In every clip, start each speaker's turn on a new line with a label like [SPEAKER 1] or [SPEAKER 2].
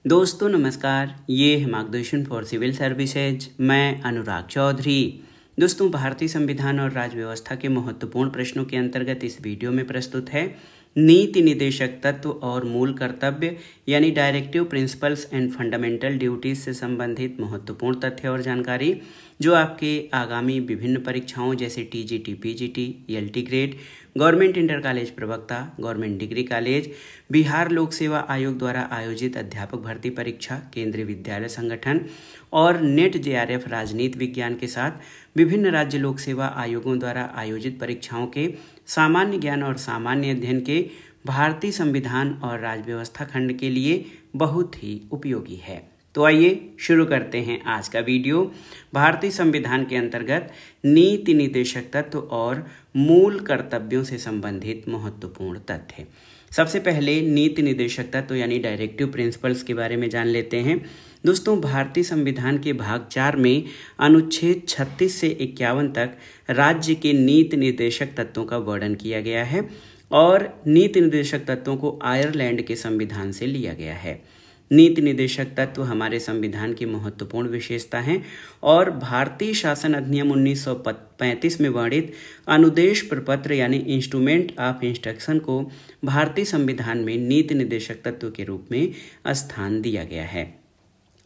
[SPEAKER 1] दोस्तों नमस्कार, ये है मार्गदर्शन फॉर सिविल सर्विसेज। मैं अनुराग चौधरी। दोस्तों, भारतीय संविधान और राज्य व्यवस्था के महत्वपूर्ण प्रश्नों के अंतर्गत इस वीडियो में प्रस्तुत है नीति निदेशक तत्व और मूल कर्तव्य यानी directive principles and fundamental duties से संबंधित महत्वपूर्ण तथ्य और जानकारी जो आपके आगामी विभिन्न परीक्षाओं जैसे TGT, PGT, LT grade, government inter college प्रवक्ता, गवर्नमेंट डिग्री कॉलेज, बिहार लोक सेवा आयोग द्वारा आयोजित अध्यापक भर्ती परीक्षा, केंद्रीय विद्यालय संगठन और नेट जेआरएफ राजनीति विज्ञान के साथ विभिन्न राज्य लोक सेवा आयोगों द्वारा आयोजित परीक्षाओं के सामान्य ज्ञान और सामान्य अध्ययन के भारतीय संविधान और राज्य व्यवस्था खंड के लिए बहुत ही उपयोगी है। तो आइए शुरू करते हैं आज का वीडियो। भारतीय संविधान के अंतर्गत नीति निदेशक तत्व और मूल कर्तव्यों से संबंधित महत्वपूर्ण तथ्य। सबसे पहले नीति निदेशक तत्व यानी डायरेक्टिव प्रिंसिपल्स के बारे में जान लेते हैं। दोस्तों, भारतीय संविधान के भाग 4 में अनुच्छेद 36 से 51 तक राज्य के नीति निर्देशक तत्वों का वर्णन किया गया है और नीति निर्देशक तत्वों को आयरलैंड के संविधान से लिया गया है। नीति निदेशक तत्व हमारे संविधान की महत्वपूर्ण विशेषता हैं और भारतीय शासन अधिनियम 1935 में वर्णित अनुदेश प्रपत्र यानी इंस्ट्रूमेंट ऑफ इंस्ट्रक्शन को भारतीय संविधान में नीति निदेशक तत्व के रूप में स्थान दिया गया है।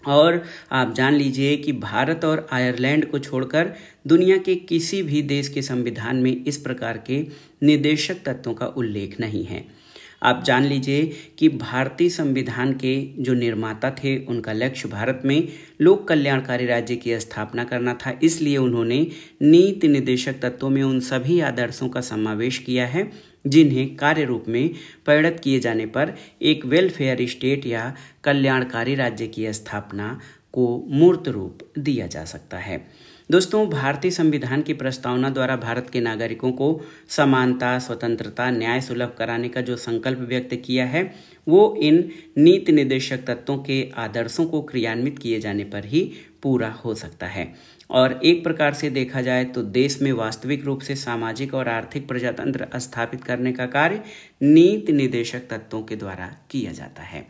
[SPEAKER 1] और आप जान लीजिए कि भारत और आयरलैंड को छोड़कर दुनिया के किसी भी देश के संविधान में इस प्रकार के निदेशक तत्वों का उल्लेख नहीं है। आप जान लीजिए कि भारतीय संविधान के जो निर्माता थे उनका लक्ष्य भारत में लोक कल्याणकारी राज्य की स्थापना करना था, इसलिए उन्होंने नीति निदेशक तत्वों में उन सभी आदर्शों का समावेश किया है जिन्हें कार्य रूप में परिणत किए जाने पर एक वेलफेयर स्टेट या कल्याणकारी राज्य की स्थापना को मूर्त रूप दिया जा सकता है। दोस्तों, भारतीय संविधान की प्रस्तावना द्वारा भारत के नागरिकों को समानता, स्वतंत्रता, न्याय सुलभ कराने का जो संकल्प व्यक्त किया है वो इन नीति निदेशक तत्वों के आदर्शों को क्रियान्वित किए जाने पर ही पूरा हो सकता है। और एक प्रकार से देखा जाए तो देश में वास्तविक रूप से सामाजिक और आर्थिक प्रजातंत्र स्थापित करने का कार्य नीति निदेशक तत्वों के द्वारा किया जाता है।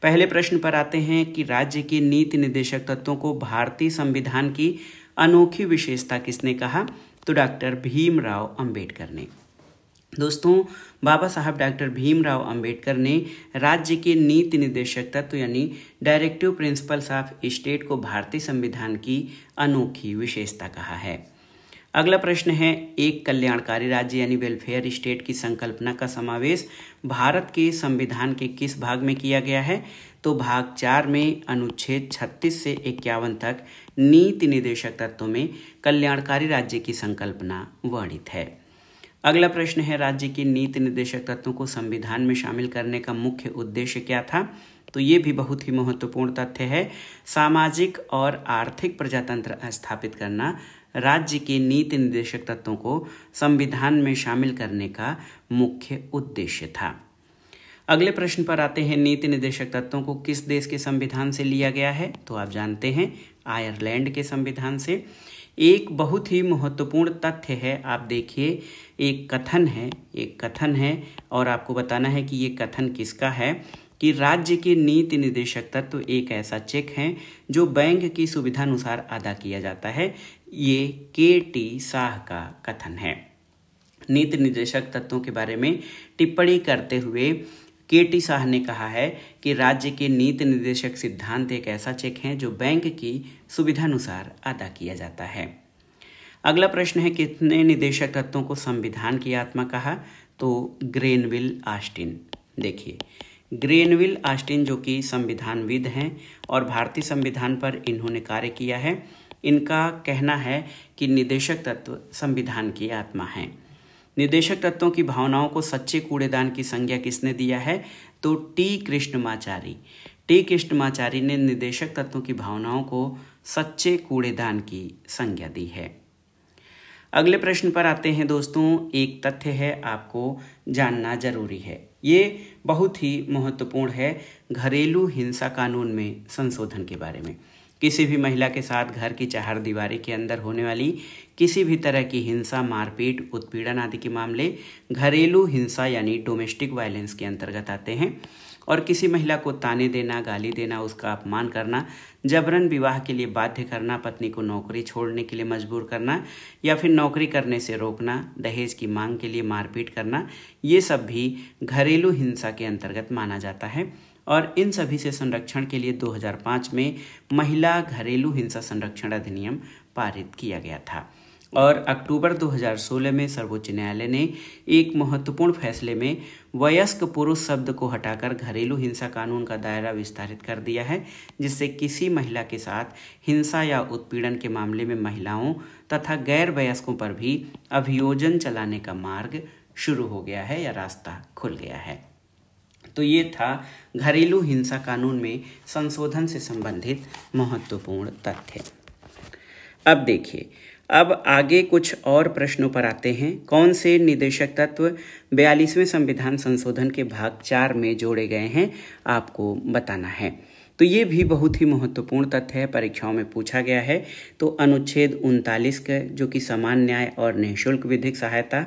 [SPEAKER 1] पहले प्रश्न पर आते हैं कि राज्य के नीति निदेशक तत्वों को भारतीय संविधान की अनोखी विशेषता किसने कहा? तो डॉक्टर भीमराव अंबेडकर ने। दोस्तों, बाबा साहब डॉक्टर भीमराव अंबेडकर ने राज्य के नीति निदेशक तत्व यानी डायरेक्टिव प्रिंसिपल्स ऑफ स्टेट को भारतीय संविधान की अनोखी विशेषता कहा है। अगला प्रश्न है, एक कल्याणकारी राज्य यानी वेलफेयर स्टेट की संकल्पना का समावेश भारत के संविधान के किस भाग में किया गया है? तो भाग 4 में अनुच्छेद 36 से 51 तक नीति निदेशक तत्वों में कल्याणकारी राज्य की संकल्पना वर्णित है। अगला प्रश्न है, राज्य के नीति निदेशक तत्वों को संविधान में शामिल करने का मुख्य उद्देश्य क्या था? तो ये भी बहुत ही महत्वपूर्ण तथ्य है। सामाजिक और आर्थिक प्रजातंत्र स्थापित करना राज्य के नीति निदेशक तत्वों को संविधान में शामिल करने का मुख्य उद्देश्य था। अगले प्रश्न पर आते हैं, नीति निदेशक तत्वों को किस देश के संविधान से लिया गया है? तो आप जानते हैं आयरलैंड के संविधान से। एक बहुत ही महत्वपूर्ण तथ्य है, आप देखिए एक कथन है और आपको बताना है कि ये कथन किसका है कि राज्य के नीति निदेशक तत्व एक ऐसा चेक है जो बैंक की सुविधा अनुसार अदा किया जाता है। ये के.टी. शाह का कथन है। नीति निदेशक तत्वों के बारे में टिप्पणी करते हुए के.टी. शाह ने कहा है कि राज्य के नीति निर्देशक सिद्धांत एक ऐसा चेक है जो बैंक की सुविधानुसार अदा किया जाता है। अगला प्रश्न है, कितने निदेशक तत्वों को संविधान की आत्मा कहा? तो ग्रेनविल ऑस्टिन। देखिए, ग्रेनविल ऑस्टिन जो कि संविधानविद हैं और भारतीय संविधान पर इन्होंने कार्य किया है, इनका कहना है कि निदेशक तत्व संविधान की आत्मा है। निदेशक तत्वों की भावनाओं को सच्चे कूड़ेदान की संज्ञा किसने दिया है? तो टी कृष्णमाचारी ने निदेशक तत्वों की भावनाओं को सच्चे कूड़ेदान की संज्ञा दी है। अगले प्रश्न पर आते हैं दोस्तों, एक तथ्य है आपको जानना जरूरी है, ये बहुत ही महत्वपूर्ण है घरेलू हिंसा कानून में संशोधन के बारे में। किसी भी महिला के साथ घर की चारदीवारी के अंदर होने वाली किसी भी तरह की हिंसा, मारपीट, उत्पीड़न आदि के मामले घरेलू हिंसा यानी डोमेस्टिक वायलेंस के अंतर्गत आते हैं। और किसी महिला को ताने देना, गाली देना, उसका अपमान करना, जबरन विवाह के लिए बाध्य करना, पत्नी को नौकरी छोड़ने के लिए मजबूर करना या फिर नौकरी करने से रोकना, दहेज की मांग के लिए मारपीट करना, ये सब भी घरेलू हिंसा के अंतर्गत माना जाता है। और इन सभी से संरक्षण के लिए 2005 में महिला घरेलू हिंसा संरक्षण अधिनियम पारित किया गया था। और अक्टूबर 2016 में सर्वोच्च न्यायालय ने एक महत्वपूर्ण फैसले में वयस्क पुरुष शब्द को हटाकर घरेलू हिंसा कानून का दायरा विस्तारित कर दिया है, जिससे किसी महिला के साथ हिंसा या उत्पीड़न के मामले में महिलाओं तथा गैर वयस्कों पर भी अभियोजन चलाने का मार्ग शुरू हो गया है या रास्ता खुल गया है। तो ये था घरेलू हिंसा कानून में संशोधन से संबंधित महत्वपूर्ण तथ्य। अब देखिए, अब आगे कुछ और प्रश्नों पर आते हैं। कौन से निदेशक तत्व 42वें संविधान संशोधन के भाग 4 में जोड़े गए हैं, आपको बताना है। तो ये भी बहुत ही महत्वपूर्ण तथ्य है, परीक्षाओं में पूछा गया है। तो अनुच्छेद 39 का जो कि समान न्याय और निःशुल्क विधिक सहायता,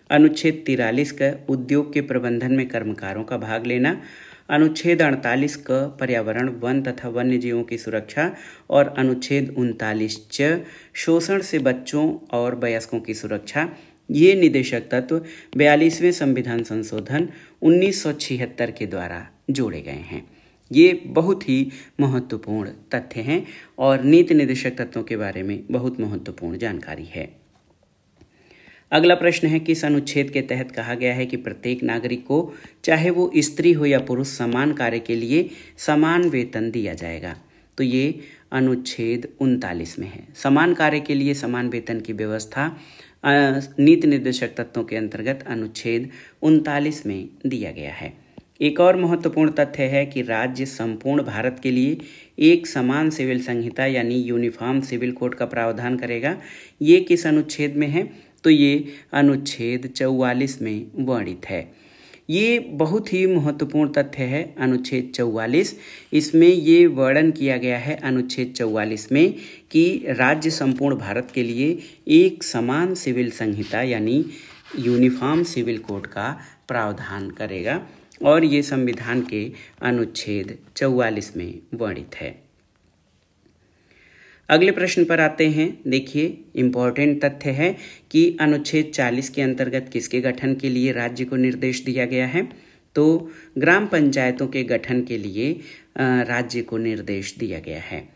[SPEAKER 1] अनुच्छेद 43 का उद्योग के प्रबंधन में कर्मकारों का भाग लेना, अनुच्छेद 48 का पर्यावरण, वन तथा वन्य जीवों की सुरक्षा और अनुच्छेद 39 च शोषण से बच्चों और वयस्कों की सुरक्षा, ये निदेशक तत्व 42वें संविधान संशोधन 1976 के द्वारा जोड़े गए हैं। ये बहुत ही महत्वपूर्ण तथ्य हैं और नीति निदेशक तत्वों के बारे में बहुत महत्वपूर्ण जानकारी है। अगला प्रश्न है, किस अनुच्छेद के तहत कहा गया है कि प्रत्येक नागरिक को, चाहे वो स्त्री हो या पुरुष, समान कार्य के लिए समान वेतन दिया जाएगा। तो ये अनुच्छेद 39 में है। समान कार्य के लिए समान वेतन की व्यवस्था नीति निर्देशक तत्वों के अंतर्गत अनुच्छेद 39 में दिया गया है। एक और महत्वपूर्ण तथ्य है कि राज्य संपूर्ण भारत के लिए एक समान सिविल संहिता यानी यूनिफॉर्म सिविल कोड का प्रावधान करेगा। ये किस अनुच्छेद में है? तो ये अनुच्छेद 44 में वर्णित है। ये बहुत ही महत्वपूर्ण तथ्य है अनुच्छेद 44। इसमें ये वर्णन किया गया है अनुच्छेद 44 में कि राज्य संपूर्ण भारत के लिए एक समान सिविल संहिता यानी यूनिफॉर्म सिविल कोड का प्रावधान करेगा और ये संविधान के अनुच्छेद 44 में वर्णित है। अगले प्रश्न पर आते हैं। देखिए, इम्पॉर्टेंट तथ्य है कि अनुच्छेद 40 के अंतर्गत किसके गठन के लिए राज्य को निर्देश दिया गया है? तो ग्राम पंचायतों के गठन के लिए राज्य को निर्देश दिया गया है।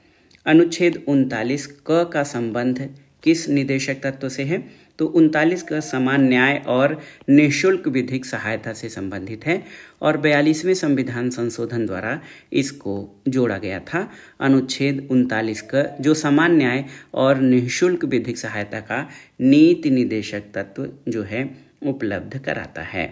[SPEAKER 1] अनुच्छेद 39 क का संबंध किस निदेशक तत्व से है? तो 39 का समान न्याय और निःशुल्क विधिक सहायता से संबंधित है और 42वें संविधान संशोधन द्वारा इसको जोड़ा गया था। अनुच्छेद 39 का जो समान न्याय और निःशुल्क विधिक सहायता का नीति निदेशक तत्व जो है उपलब्ध कराता है।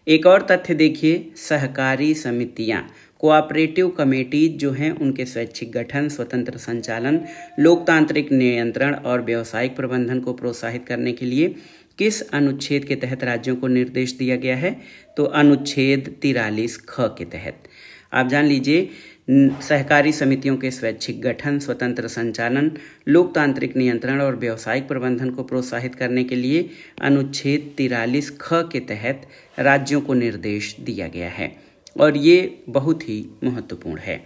[SPEAKER 1] एक और तथ्य देखिए, सहकारी समितियां, कोऑपरेटिव कमेटीज जो हैं उनके स्वैच्छिक गठन, स्वतंत्र संचालन, लोकतांत्रिक नियंत्रण और व्यावसायिक प्रबंधन को प्रोत्साहित करने के लिए किस अनुच्छेद के तहत राज्यों को निर्देश दिया गया है? तो अनुच्छेद 43 ख के तहत। आप जान लीजिए, सहकारी समितियों के स्वैच्छिक गठन, स्वतंत्र संचालन, लोकतांत्रिक नियंत्रण और व्यावसायिक प्रबंधन को प्रोत्साहित करने के लिए अनुच्छेद 43 ख के तहत राज्यों को निर्देश दिया गया है और ये बहुत ही महत्वपूर्ण है।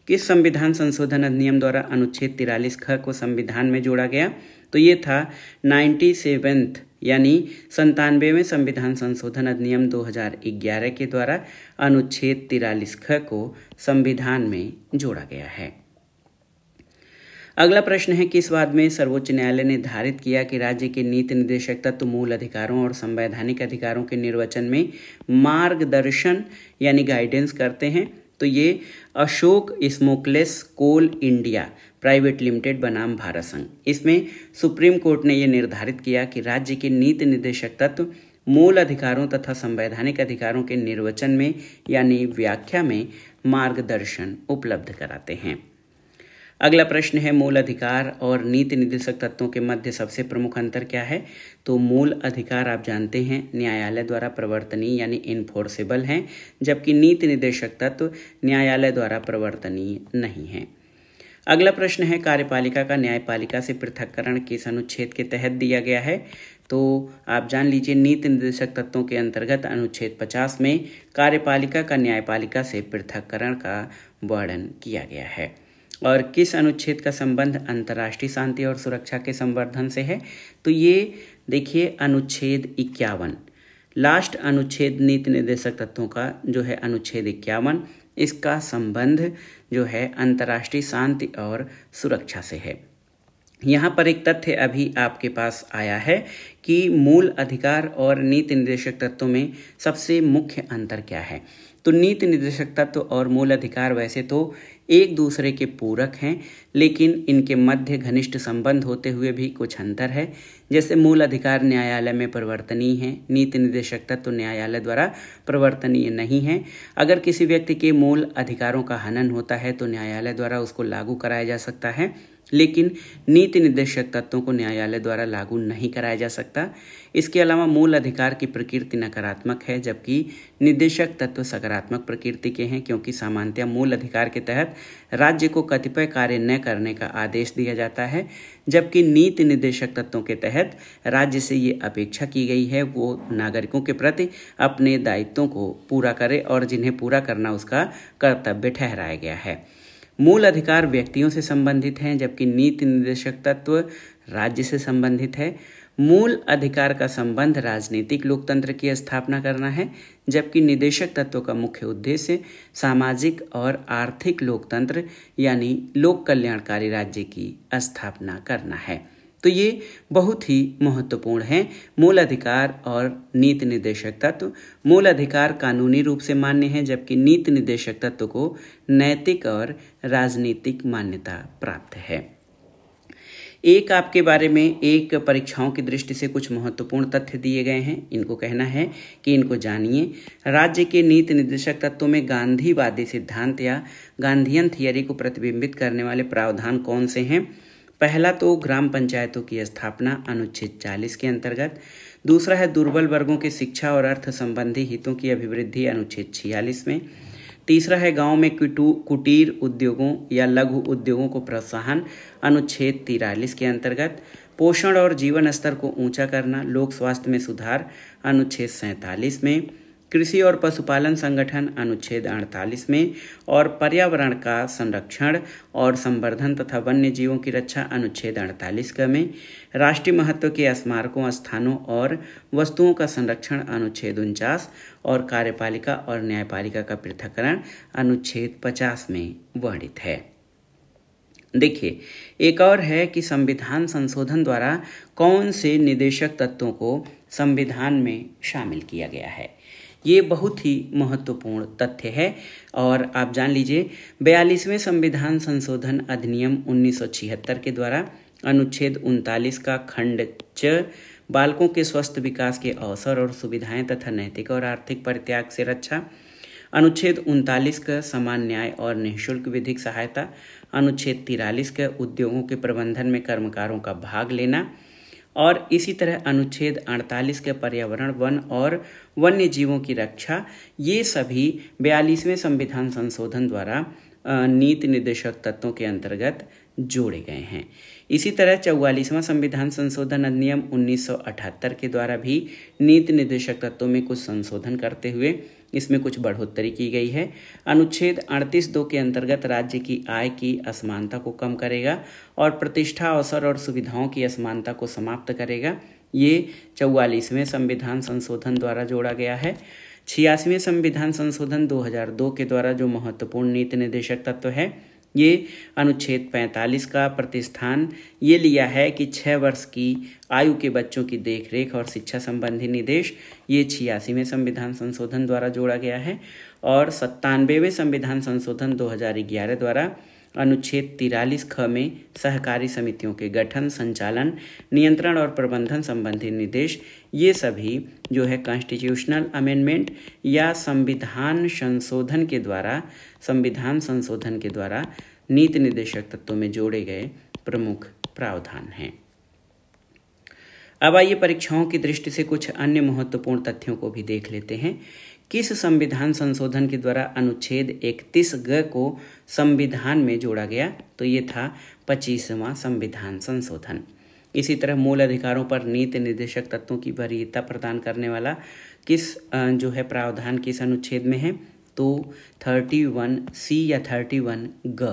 [SPEAKER 1] किस संविधान संशोधन अधिनियम द्वारा अनुच्छेद 43 ख को संविधान में जोड़ा गया? तो ये था 97वें यानी 97वें संविधान संशोधन अधिनियम 2011 के द्वारा अनुच्छेद 43 ख को संविधान में जोड़ा गया है। अगला प्रश्न है, किस वाद में सर्वोच्च न्यायालय ने निर्धारित किया कि राज्य के नीति निर्देशक तत्व मूल अधिकारों और संवैधानिक अधिकारों के निर्वचन में मार्गदर्शन यानी गाइडेंस करते हैं? तो ये अशोक स्मोकलेस कोल इंडिया प्राइवेट लिमिटेड बनाम भारत संघ, इसमें सुप्रीम कोर्ट ने यह निर्धारित किया कि राज्य के नीति निर्देशक तत्व मूल अधिकारों तथा संवैधानिक अधिकारों के निर्वचन में यानी व्याख्या में मार्गदर्शन उपलब्ध कराते हैं। अगला प्रश्न है, मूल अधिकार और नीति निर्देशक तत्वों के मध्य सबसे प्रमुख अंतर क्या है? तो मूल अधिकार आप जानते हैं न्यायालय द्वारा प्रवर्तनीय यानी इन्फोर्सेबल हैं, जबकि नीति निर्देशक तत्व न्यायालय द्वारा प्रवर्तनीय नहीं है। अगला प्रश्न है, कार्यपालिका का न्यायपालिका से पृथक्करण किस अनुच्छेद के तहत दिया गया है? तो आप जान लीजिए नीति निर्देशक तत्वों के अंतर्गत अनुच्छेद 50 में कार्यपालिका का न्यायपालिका से पृथक्करण का वर्णन किया गया है। और किस अनुच्छेद का संबंध अंतर्राष्ट्रीय शांति और सुरक्षा के संवर्धन से है? तो ये देखिए अनुच्छेद 51, लास्ट अनुच्छेद नीति निर्देशक तत्वों का जो है अनुच्छेद 51, इसका संबंध जो है अंतर्राष्ट्रीय शांति और सुरक्षा से है। यहाँ पर एक तथ्य अभी आपके पास आया है कि मूल अधिकार और नीति निर्देशक तत्वों में सबसे मुख्य अंतर क्या है। तो नीति निर्देशक तत्व और मूल अधिकार वैसे तो एक दूसरे के पूरक हैं, लेकिन इनके मध्य घनिष्ठ संबंध होते हुए भी कुछ अंतर है। जैसे मूल अधिकार न्यायालय में परिवर्तनीय है, नीति निर्देशक तत्व न्यायालय द्वारा परिवर्तनीय नहीं है। अगर किसी व्यक्ति के मूल अधिकारों का हनन होता है तो न्यायालय द्वारा उसको लागू कराया जा सकता है, लेकिन नीति निर्देशक तत्वों को न्यायालय द्वारा लागू नहीं कराया जा सकता। इसके अलावा मूल अधिकार की प्रकृति नकारात्मक है, जबकि निर्देशक तत्व सकारात्मक प्रकृति के हैं, क्योंकि सामान्यतः मूल अधिकार के तहत राज्य को कतिपय कार्य न करने का आदेश दिया जाता है, जबकि नीति निर्देशक तत्वों के तहत राज्य से ये अपेक्षा की गई है वो नागरिकों के प्रति अपने दायित्वों को पूरा करे और जिन्हें पूरा करना उसका कर्तव्य ठहराया गया है। मूल अधिकार व्यक्तियों से संबंधित हैं, जबकि नीति निर्देशक तत्व राज्य से संबंधित है। मूल अधिकार का संबंध राजनीतिक लोकतंत्र की स्थापना करना है, जबकि निर्देशक तत्व का मुख्य उद्देश्य सामाजिक और आर्थिक लोकतंत्र यानी लोक कल्याणकारी राज्य की स्थापना करना है। तो ये बहुत ही महत्वपूर्ण है मूल अधिकार और नीति निर्देशक तत्व। मूल अधिकार कानूनी रूप से मान्य है, जबकि नीति निर्देशक तत्व को नैतिक और राजनीतिक मान्यता प्राप्त है। एक आपके बारे में एक परीक्षाओं की दृष्टि से कुछ महत्वपूर्ण तथ्य दिए गए हैं, इनको कहना है कि इनको जानिए। राज्य के नीति निर्देशक तत्वों में गांधीवादी सिद्धांत या गांधीयन थियरी को प्रतिबिंबित करने वाले प्रावधान कौन से हैं? पहला तो ग्राम पंचायतों की स्थापना अनुच्छेद 40 के अंतर्गत। दूसरा है दुर्बल वर्गों के शिक्षा और अर्थ संबंधी हितों की अभिवृद्धि अनुच्छेद 46 में। तीसरा है गांव में कुटीर उद्योगों या लघु उद्योगों को प्रोत्साहन अनुच्छेद 43 के अंतर्गत। पोषण और जीवन स्तर को ऊंचा करना, लोक स्वास्थ्य में सुधार अनुच्छेद 47 में। कृषि और पशुपालन संगठन अनुच्छेद 48 में। और पर्यावरण का संरक्षण और संवर्धन तथा वन्य जीवों की रक्षा अनुच्छेद 48 में। राष्ट्रीय महत्व के स्मारकों, स्थानों और वस्तुओं का संरक्षण अनुच्छेद 49 और कार्यपालिका और न्यायपालिका का पृथक्करण अनुच्छेद 50 में वर्णित है। देखिए एक और है कि संविधान संशोधन द्वारा कौन से निर्देशक तत्वों को संविधान में शामिल किया गया है। ये बहुत ही महत्वपूर्ण तथ्य है और आप जान लीजिए 42वें संविधान संशोधन अधिनियम 1976 के द्वारा अनुच्छेद 39 का खंड च बालकों के स्वस्थ विकास के अवसर और सुविधाएं तथा नैतिक और आर्थिक परित्याग से रक्षा, अनुच्छेद 39 का समान न्याय और निःशुल्क विधिक सहायता, अनुच्छेद 43 का उद्योगों के प्रबंधन में कर्मकारों का भाग लेना, और इसी तरह अनुच्छेद 48 के पर्यावरण, वन और वन्य जीवों की रक्षा, ये सभी 42वें संविधान संशोधन द्वारा नीति निर्देशक तत्वों के अंतर्गत जोड़े गए हैं। इसी तरह 44वां संविधान संशोधन अधिनियम 1978 के द्वारा भी नीति निर्देशक तत्वों में कुछ संशोधन करते हुए इसमें कुछ बढ़ोतरी की गई है। अनुच्छेद 38(2) के अंतर्गत राज्य की आय की असमानता को कम करेगा और प्रतिष्ठा, अवसर और सुविधाओं की असमानता को समाप्त करेगा। ये 44वें संविधान संशोधन द्वारा जोड़ा गया है। 86वें संविधान संशोधन 2002 के द्वारा जो महत्वपूर्ण नीति निर्देशक तत्व है, ये अनुच्छेद 45 का प्रतिस्थान ये लिया है कि 6 वर्ष की आयु के बच्चों की देखरेख और शिक्षा संबंधी निर्देश, ये 86वें संविधान संशोधन द्वारा जोड़ा गया है। और 97वें संविधान संशोधन 2011 द्वारा अनुच्छेद 43 ख में सहकारी समितियों के गठन, संचालन, नियंत्रण और प्रबंधन संबंधी निर्देश, ये सभी जो है कॉन्स्टिट्यूशनल अमेंडमेंट या संविधान संशोधन के द्वारा नीति निर्देशक तत्वों में जोड़े गए प्रमुख प्रावधान हैं। अब आइए परीक्षाओं की दृष्टि से कुछ अन्य महत्वपूर्ण तथ्यों को भी देख लेते हैं। किस संविधान संशोधन के द्वारा अनुच्छेद 31(ग) को संविधान में जोड़ा गया? तो ये था 25वां संविधान संशोधन। इसी तरह मूल अधिकारों पर नीति निर्देशक तत्वों की वरीयता प्रदान करने वाला किस जो है प्रावधान किस अनुच्छेद में है, तो 31C या 31G।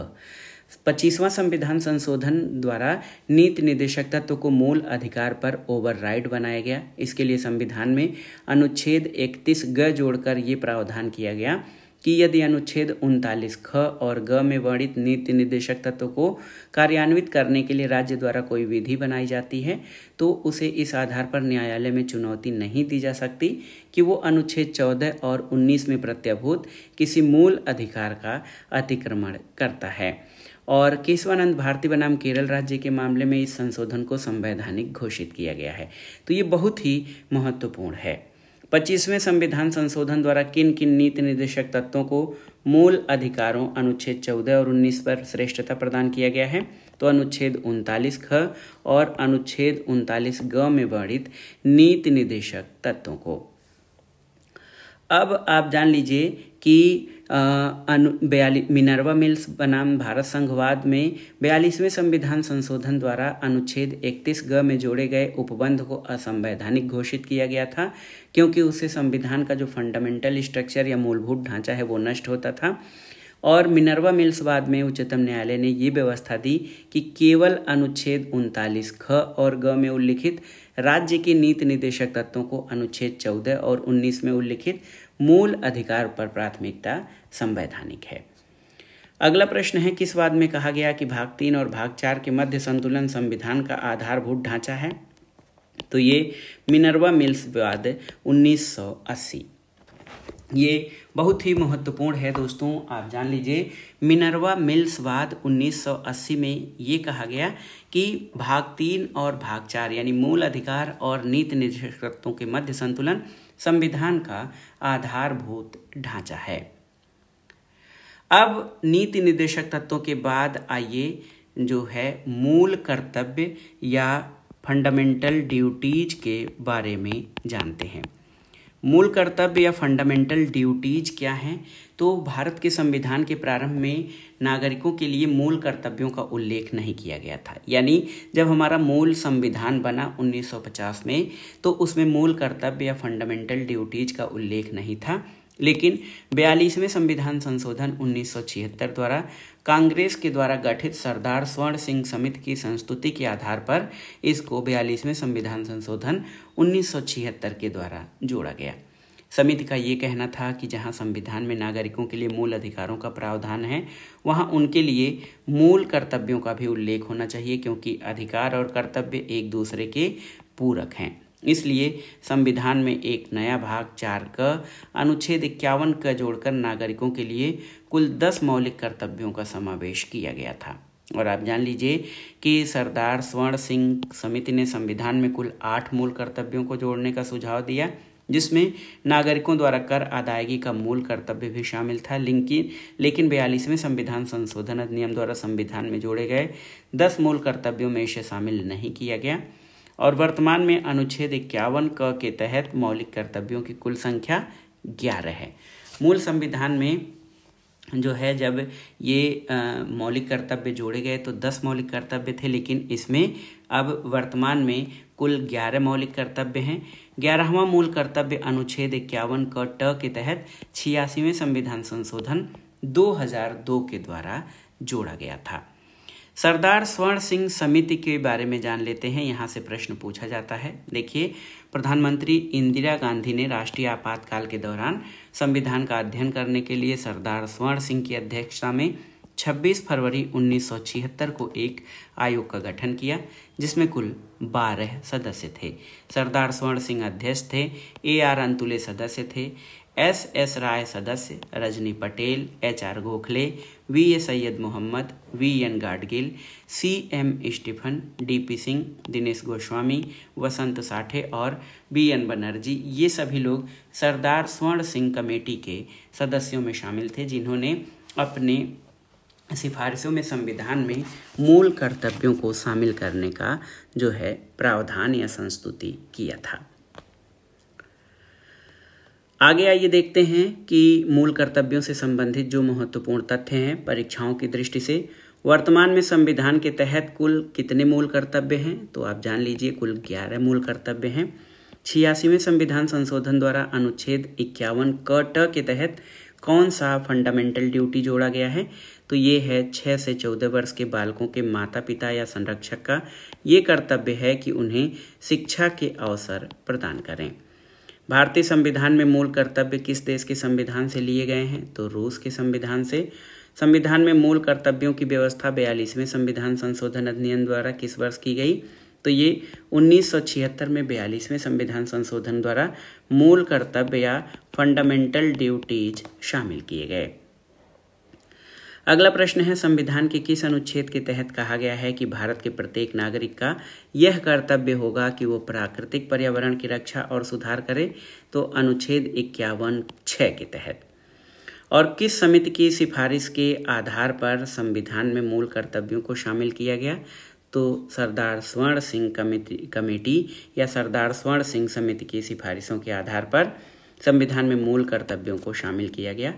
[SPEAKER 1] 25वां संविधान संशोधन द्वारा नीति निर्देशक तत्व को मूल अधिकार पर ओवरराइड बनाया गया। इसके लिए संविधान में अनुच्छेद 31G जोड़कर ये प्रावधान किया गया कि यदि अनुच्छेद 39 ख और ग में वर्णित नीति निर्देशक तत्व को कार्यान्वित करने के लिए राज्य द्वारा कोई विधि बनाई जाती है तो उसे इस आधार पर न्यायालय में चुनौती नहीं दी जा सकती कि वो अनुच्छेद 14 और 19 में प्रत्यभूत किसी मूल अधिकार का अतिक्रमण करता है। और केशवानंद भारती बनाम केरल राज्य के मामले में इस संशोधन को संवैधानिक घोषित किया गया है। तो ये बहुत ही महत्वपूर्ण है। 25वें संविधान संशोधन द्वारा किन किन नीति निर्देशक तत्वों को मूल अधिकारों अनुच्छेद 14 और 19 पर श्रेष्ठता प्रदान किया गया है, तो अनुच्छेद 39 ख और अनुच्छेद 39 ग में वर्णित नीति निर्देशक तत्वों को। अब आप जान लीजिए कि मिनर्वा मिल्स बनाम भारत संघवाद में 42वें संविधान संशोधन द्वारा अनुच्छेद 31G में जोड़े गए उपबंध को असंवैधानिक घोषित किया गया था, क्योंकि उससे संविधान का जो फंडामेंटल स्ट्रक्चर या मूलभूत ढांचा है वो नष्ट होता था। और मिनर्वा मिल्स बाद में उच्चतम न्यायालय ने ये व्यवस्था दी कि केवल अनुच्छेद 39 ख और ग में उल्लिखित राज्य के नीति निर्देशक तत्वों को अनुच्छेद 14 और 19 में उल्लिखित मूल अधिकार पर प्राथमिकता संवैधानिक है। अगला प्रश्न है, किस वाद में कहा गया कि भाग 3 और भाग 4 के मध्य संतुलन संविधान का आधारभूत ढांचा है, तो ये मिनर्वा मिल्स वाद 1980। ये बहुत ही महत्वपूर्ण है दोस्तों, आप जान लीजिए। मिनर्वा मिल्स वाद 1980 में ये कहा गया कि भाग 3 और भाग 4 यानी मूल अधिकार और नीति निर्देशक तत्वों के मध्य संतुलन संविधान का आधारभूत ढांचा है। अब नीति निर्देशक तत्वों के बाद आइए जो है मूल कर्तव्य या फंडामेंटल ड्यूटीज के बारे में जानते हैं। मूल कर्तव्य या फंडामेंटल ड्यूटीज क्या हैं? तो भारत के संविधान के प्रारंभ में नागरिकों के लिए मूल कर्तव्यों का उल्लेख नहीं किया गया था। यानी जब हमारा मूल संविधान बना 1950 में, तो उसमें मूल कर्तव्य या फंडामेंटल ड्यूटीज का उल्लेख नहीं था। लेकिन 42वें संविधान संशोधन 1976 द्वारा कांग्रेस के द्वारा गठित सरदार स्वर्ण सिंह समिति की संस्तुति के आधार पर इसको 42वें संविधान संशोधन 1976 के द्वारा जोड़ा गया। समिति का ये कहना था कि जहां संविधान में नागरिकों के लिए मूल अधिकारों का प्रावधान है, वहां उनके लिए मूल कर्तव्यों का भी उल्लेख होना चाहिए, क्योंकि अधिकार और कर्तव्य एक दूसरे के पूरक हैं। इसलिए संविधान में एक नया भाग 4 का अनुच्छेद 51 का जोड़कर नागरिकों के लिए कुल 10 मौलिक कर्तव्यों का समावेश किया गया था। और आप जान लीजिए कि सरदार स्वर्ण सिंह समिति ने संविधान में कुल 8 मूल कर्तव्यों को जोड़ने का सुझाव दिया, जिसमें नागरिकों द्वारा कर अदायगी का मूल कर्तव्य भी शामिल था। लेकिन 42वें संविधान संशोधन अधिनियम द्वारा संविधान में जोड़े गए 10 मूल कर्तव्यों में इसे शामिल नहीं किया गया। और वर्तमान में अनुच्छेद 51 क के तहत मौलिक कर्तव्यों की कुल संख्या 11 है। मूल संविधान में जो है जब ये मौलिक कर्तव्य जोड़े गए तो 10 मौलिक कर्तव्य थे, लेकिन इसमें अब वर्तमान में कुल 11 मौलिक कर्तव्य हैं। 11वां मूल कर्तव्य अनुच्छेद 51 क ट के तहत 86वें संविधान संशोधन 2002 के द्वारा जोड़ा गया था। सरदार स्वर्ण सिंह समिति के बारे में जान लेते हैं। यहाँ से प्रश्न पूछा जाता है। देखिए, प्रधानमंत्री इंदिरा गांधी ने राष्ट्रीय आपातकाल के दौरान संविधान का अध्ययन करने के लिए सरदार स्वर्ण सिंह की अध्यक्षता में 26 फरवरी 1976 को एक आयोग का गठन किया, जिसमें कुल 12 सदस्य थे। सरदार स्वर्ण सिंह अध्यक्ष थे, AR अंतुले सदस्य थे, SS राय सदस्य, Rajni Patel, HR Gokhale, VA Syed Mohammad, VN Gadgil, CM Stephen, DP Singh, Dinesh Goswami, Vasant Sathe और BN बनर्जी, ये सभी लोग सरदार स्वर्ण सिंह कमेटी के सदस्यों में शामिल थे, जिन्होंने अपने सिफारिशों में संविधान में मूल कर्तव्यों को शामिल करने का जो है प्रावधान या संस्तुति किया था। आगे आइए देखते हैं कि मूल कर्तव्यों से संबंधित जो महत्वपूर्ण तथ्य हैं परीक्षाओं की दृष्टि से, वर्तमान में संविधान के तहत कुल कितने मूल कर्तव्य हैं? तो आप जान लीजिए, कुल 11 मूल कर्तव्य हैं। 86वें संविधान संशोधन द्वारा अनुच्छेद 51 क ट के तहत कौन सा फंडामेंटल ड्यूटी जोड़ा गया है? तो ये है 6 से 14 वर्ष के बालकों के माता पिता या संरक्षक का ये कर्तव्य है कि उन्हें शिक्षा के अवसर प्रदान करें। भारतीय संविधान में मूल कर्तव्य किस देश के संविधान से लिए गए हैं? तो रूस के संविधान से। संविधान में मूल कर्तव्यों की व्यवस्था 42वें संविधान संशोधन अधिनियम द्वारा किस वर्ष की गई? तो ये 1976 में 42वें संविधान संशोधन द्वारा मूल कर्तव्य या फंडामेंटल ड्यूटीज शामिल किए गए। अगला प्रश्न है, संविधान के किस अनुच्छेद के तहत कहा गया है कि भारत के प्रत्येक नागरिक का यह कर्तव्य होगा कि वो प्राकृतिक पर्यावरण की रक्षा और सुधार करे? तो अनुच्छेद 51(6) के तहत। और किस समिति की सिफारिश के आधार पर संविधान में मूल कर्तव्यों को शामिल किया गया? तो सरदार स्वर्ण सिंह कमेटी या सरदार स्वर्ण सिंह समिति की सिफारिशों के आधार पर संविधान में मूल कर्तव्यों को शामिल किया गया।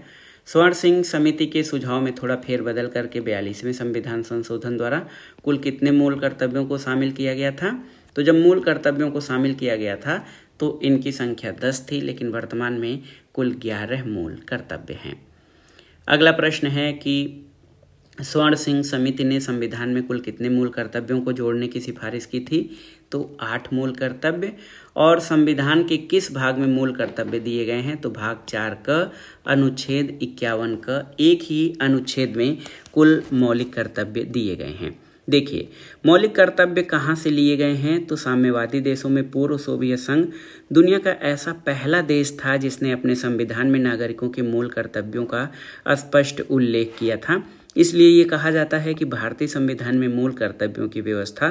[SPEAKER 1] स्वर्ण सिंह समिति के सुझाव में थोड़ा फेरबदल करके 42वें संविधान संशोधन द्वारा कुल कितने मूल कर्तव्यों को शामिल किया गया था? तो जब मूल कर्तव्यों को शामिल किया गया था तो इनकी संख्या 10 थी, लेकिन वर्तमान में कुल 11 मूल कर्तव्य हैं। अगला प्रश्न है कि स्वर्ण सिंह समिति ने संविधान में कुल कितने मूल कर्तव्यों को जोड़ने की सिफारिश की थी? तो 8 मूल कर्तव्य। और संविधान के किस भाग में मूल कर्तव्य दिए गए हैं? तो भाग 4 क अनुच्छेद 51 का एक ही अनुच्छेद में कुल मौलिक कर्तव्य दिए गए हैं। देखिए, मौलिक कर्तव्य कहाँ से लिए गए हैं? तो साम्यवादी देशों में पूर्व सोवियत संघ दुनिया का ऐसा पहला देश था जिसने अपने संविधान में नागरिकों के मूल कर्तव्यों का स्पष्ट उल्लेख किया था। इसलिए ये कहा जाता है कि भारतीय संविधान में मूल कर्तव्यों की व्यवस्था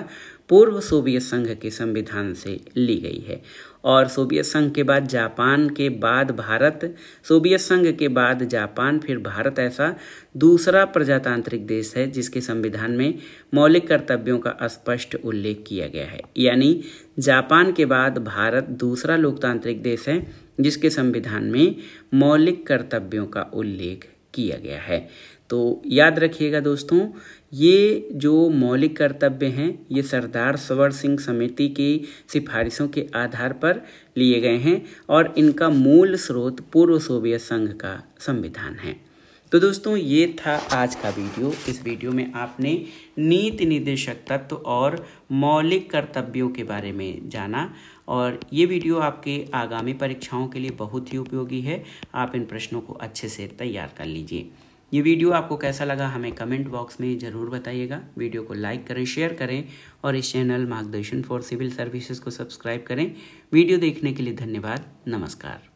[SPEAKER 1] पूर्व सोवियत संघ के संविधान से ली गई है। और सोवियत संघ के बाद जापान के बाद भारत, सोवियत संघ के बाद जापान, फिर भारत ऐसा दूसरा प्रजातांत्रिक देश है जिसके संविधान में मौलिक कर्तव्यों का स्पष्ट उल्लेख किया गया है। यानी जापान के बाद भारत दूसरा लोकतांत्रिक देश है जिसके संविधान में मौलिक कर्तव्यों का उल्लेख किया गया है। तो याद रखिएगा दोस्तों, ये जो मौलिक कर्तव्य हैं ये सरदार स्वर्ण सिंह समिति की सिफारिशों के आधार पर लिए गए हैं और इनका मूल स्रोत पूर्व सोवियत संघ का संविधान है। तो दोस्तों, ये था आज का वीडियो। इस वीडियो में आपने नीति निर्देशक तत्व और मौलिक कर्तव्यों के बारे में जाना और ये वीडियो आपके आगामी परीक्षाओं के लिए बहुत ही उपयोगी है। आप इन प्रश्नों को अच्छे से तैयार कर लीजिए। ये वीडियो आपको कैसा लगा हमें कमेंट बॉक्स में ज़रूर बताइएगा। वीडियो को लाइक करें, शेयर करें और इस चैनल मार्गदर्शन फॉर सिविल सर्विसेज को सब्सक्राइब करें। वीडियो देखने के लिए धन्यवाद। नमस्कार।